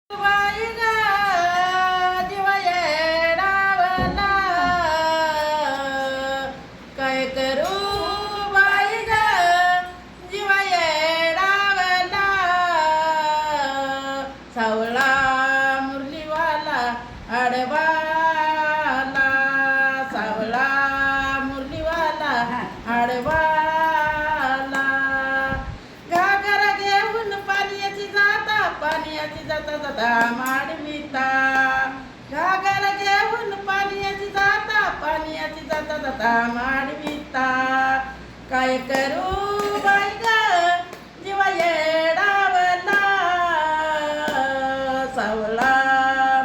बाई ग जीव येडावला काय करू बाई ग जीव येडावला सावळा मुरलीवाला आडवाला सावळा मुरलीवाला आडवाला घागरा घेऊन पाण्याची जाता जाता माडविता घागरा घेऊन पाण्याची जाता माडविता काय करू बाई ग जीव येडावला सावळा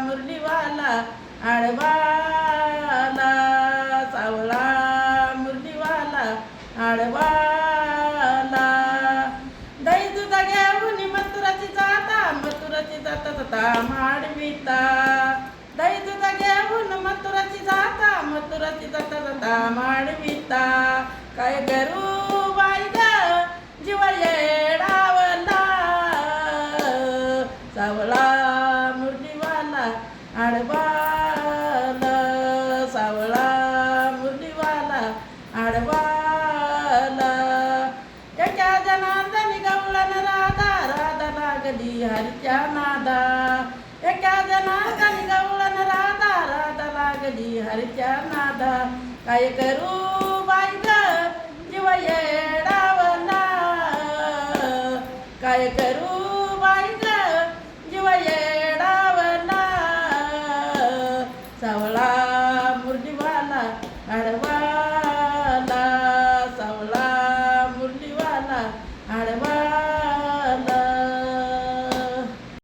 मुरलीवाला आडवाला सावळा मुरलीवाला आडवाला दही दूध घेऊन मथुराची जाता जाता माडविता दही दूध घेऊन मथुराची जाता माडविता काय करू बाई ग जीव येडावला सावळा मुरलीवाला आडवाला सावळा मुरलीवाला आडवाला एका जनार्दनी गवळण राधा राधा लागली हरीच्या नादा एका जनार्दनी गवळण राधा राधा लागली हरीच्या नादा काय करू बाई ग जीव